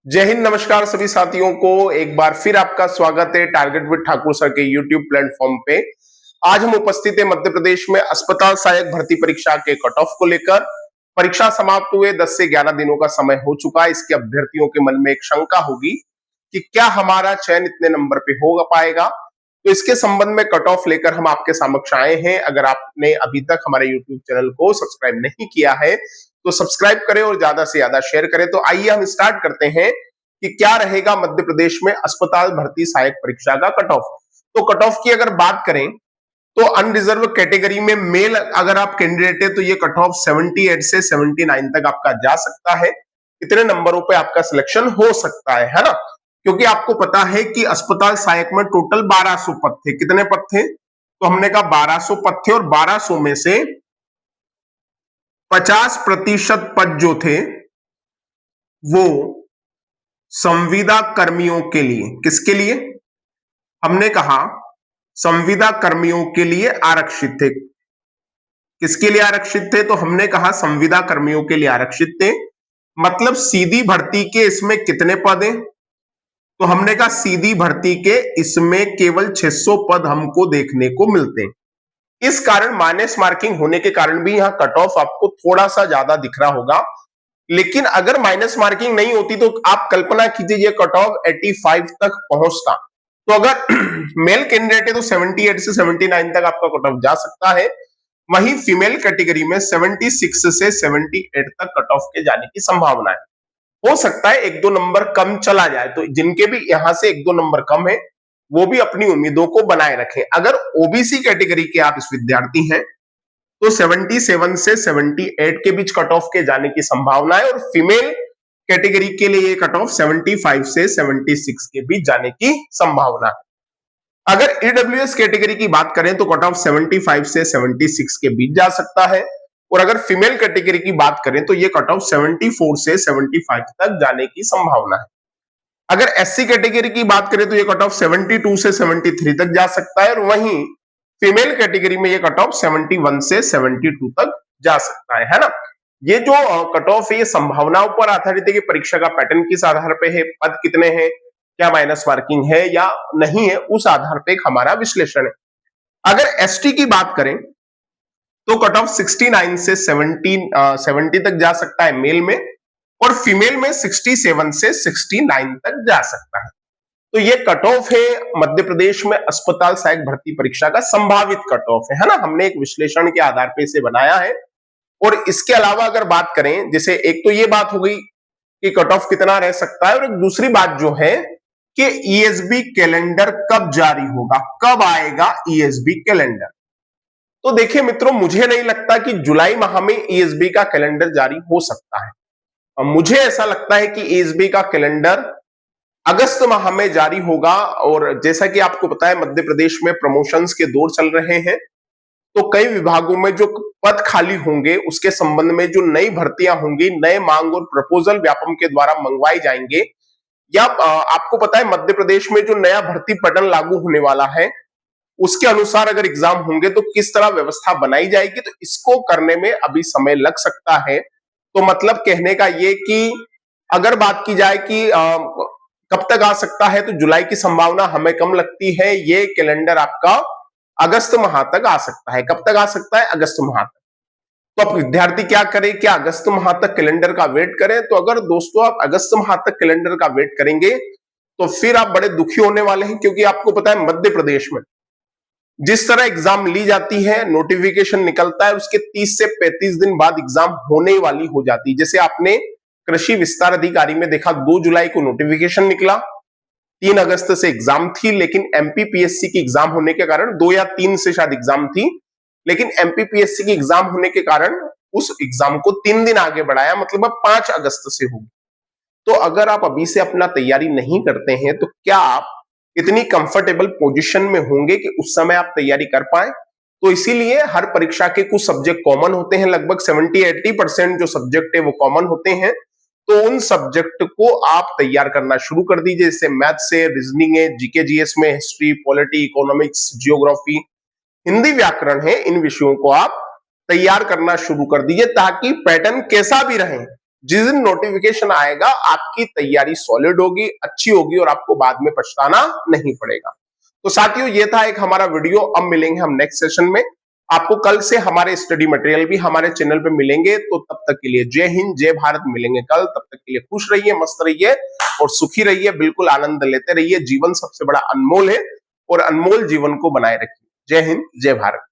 जय हिंद, नमस्कार सभी साथियों को। एक बार फिर आपका स्वागत है टारगेट विद ठाकुर सर के यूट्यूब प्लेटफॉर्म पे। आज हम उपस्थित है मध्य प्रदेश में अस्पताल सहायक भर्ती परीक्षा के कट ऑफ को लेकर। परीक्षा समाप्त हुए 10 से 11 दिनों का समय हो चुका है। इसके अभ्यर्थियों के मन में एक शंका होगी कि क्या हमारा चयन इतने नंबर पे हो पाएगा। तो इसके संबंध में कट ऑफ लेकर हम आपके समक्ष आए हैं। अगर आपने अभी तक हमारे यूट्यूब चैनल को सब्सक्राइब नहीं किया है तो सब्सक्राइब करें और ज्यादा से ज्यादा शेयर करें। तो आइए हम स्टार्ट करते हैं कि क्या रहेगा मध्य प्रदेश में अस्पताल भर्ती सहायक परीक्षा का कट ऑफ। तो कट ऑफ की अगर बात करें तो अनरिजर्व कैटेगरी में मेल अगर आप कैंडिडेट है तो ये कट ऑफ 78 से 79 तक आपका जा सकता है। इतने नंबरों पे आपका सिलेक्शन हो सकता है ना। क्योंकि आपको पता है कि अस्पताल सहायक में टोटल 1200 पद थे। कितने पद थे? तो हमने कहा 1200 पद थे और 1200 में से 50% पद जो थे वो संविदा कर्मियों के लिए। किसके लिए? हमने कहा संविदा कर्मियों के लिए आरक्षित थे। किसके लिए आरक्षित थे? तो हमने कहा संविदा कर्मियों के लिए आरक्षित थे। मतलब सीधी भर्ती के इसमें कितने पद हैं? तो हमने कहा सीधी भर्ती के इसमें केवल 600 पद हमको देखने को मिलते हैं। इस कारण माइनस मार्किंग होने के कारण भी यहां कट ऑफ आपको थोड़ा सा ज्यादा दिख रहा होगा। लेकिन अगर माइनस मार्किंग नहीं होती तो आप कल्पना कीजिए ये कट ऑफ 85 तक पहुंचता। तो अगर मेल कैंडिडेट है तो 78 से 79 तक आपका कट ऑफ जा सकता है। वहीं फीमेल कैटेगरी में 76 से 78 तक कट ऑफ के जाने की संभावना है। हो सकता है 1-2 नंबर कम चला जाए। तो जिनके भी यहां से 1-2 नंबर कम है वो भी अपनी उम्मीदों को बनाए रखें। अगर ओबीसी कैटेगरी के आप इस विद्यार्थी हैं तो 77 से 78 के बीच कट ऑफ के जाने की संभावना है और फीमेल कैटेगरी के लिए कट ऑफ 75 से 76 के बीच जाने की संभावना है। अगर ईडब्ल्यूएस कैटेगरी की बात करें तो कट ऑफ 75 से 76 के बीच जा सकता है और अगर फीमेल कैटेगरी की बात करें तो ये कट ऑफ 74 से 75 तक जाने की संभावना है। अगर एससी कैटेगरी की बात करें तो ये कट ऑफ 72 से 73 तक जा सकता है और वहीं फीमेल कैटेगरी में ये कट ऑफ 71 से 72 तक जा सकता है ना। ये जो कट ऑफ है ये संभावनाओं पर आधारित है कि परीक्षा का पैटर्न किस आधार पे है, पद कितने हैं, क्या माइनस मार्किंग है या नहीं है, उस आधार पे एक हमारा विश्लेषण है। अगर एसटी की बात करें तो कट ऑफ 69 से 70 तक जा सकता है मेल में और फीमेल में 67 से 69 तक जा सकता है। तो ये कट ऑफ है मध्य प्रदेश में अस्पताल सहायक भर्ती परीक्षा का संभावित कट ऑफ है ना। हमने एक विश्लेषण के आधार पे इसे बनाया है। और इसके अलावा अगर बात करें, जैसे एक तो ये बात हो गई कि कट ऑफ कितना रह सकता है और एक दूसरी बात जो है कि ईएसबी कैलेंडर कब जारी होगा, कब आएगा ईएसबी कैलेंडर। तो देखिए मित्रों, मुझे नहीं लगता कि जुलाई माह में ईएसबी का कैलेंडर जारी हो सकता है। मुझे ऐसा लगता है कि ईएसबी का कैलेंडर अगस्त माह में जारी होगा। और जैसा कि आपको पता है मध्य प्रदेश में प्रमोशंस के दौर चल रहे हैं तो कई विभागों में जो पद खाली होंगे उसके संबंध में जो नई भर्तियां होंगी, नए मांग और प्रपोजल व्यापम के द्वारा मंगवाए जाएंगे। या आपको पता है मध्य प्रदेश में जो नया भर्ती पैटर्न लागू होने वाला है उसके अनुसार अगर एग्जाम होंगे तो किस तरह व्यवस्था बनाई जाएगी, तो इसको करने में अभी समय लग सकता है। तो मतलब कहने का ये कि अगर बात की जाए कि कब तक आ सकता है तो जुलाई की संभावना हमें कम लगती है। ये कैलेंडर आपका अगस्त माह तक आ सकता है। कब तक आ सकता है? अगस्त माह तक। तो अब विद्यार्थी क्या करें? क्या अगस्त माह तक कैलेंडर का वेट करें? तो अगर दोस्तों आप अगस्त माह तक कैलेंडर का वेट करेंगे तो फिर आप बड़े दुखी होने वाले हैं। क्योंकि आपको पता है मध्य प्रदेश में जिस तरह एग्जाम ली जाती है, नोटिफिकेशन निकलता है, उसके 30 से 35 दिन बाद एग्जाम होने वाली हो जाती है। जैसे आपने कृषि विस्तार अधिकारी में देखा, 2 जुलाई को नोटिफिकेशन निकला, 3 अगस्त से एग्जाम थी, लेकिन एमपीपीएससी की एग्जाम होने के कारण 2 या 3 से शायद एग्जाम थी, लेकिन एमपीपीएससी की एग्जाम होने के कारण उस एग्जाम को 3 दिन आगे बढ़ाया, मतलब अब 5 अगस्त से होगी। तो अगर आप अभी से अपना तैयारी नहीं करते हैं तो क्या आप इतनी कंफर्टेबल पोजीशन में होंगे कि उस समय आप तैयारी कर पाए? तो इसीलिए हर परीक्षा के कुछ सब्जेक्ट कॉमन होते हैं, लगभग 70-80% जो सब्जेक्ट है वो कॉमन होते हैं। तो उन सब्जेक्ट को आप तैयार करना शुरू कर दीजिए। जैसे मैथ्स है, रीजनिंग है, जीके जीएस में history, polity, economics, geography, Hindi व्याकरण है, इन विषयों को आप तैयार करना शुरू कर दीजिए ताकि पैटर्न कैसा भी रहे जिस दिन नोटिफिकेशन आएगा आपकी तैयारी सॉलिड होगी, अच्छी होगी और आपको बाद में पछताना नहीं पड़ेगा। तो साथियों ये था एक हमारा वीडियो। अब मिलेंगे हम नेक्स्ट सेशन में। आपको कल से हमारे स्टडी मटेरियल भी हमारे चैनल पे मिलेंगे। तो तब तक के लिए जय हिंद, जय भारत। मिलेंगे कल, तब तक के लिए खुश रहिए, मस्त रहिए और सुखी रहिए। बिल्कुल आनंद लेते रहिए। जीवन सबसे बड़ा अनमोल है और अनमोल जीवन को बनाए रखिए। जय हिंद, जय भारत।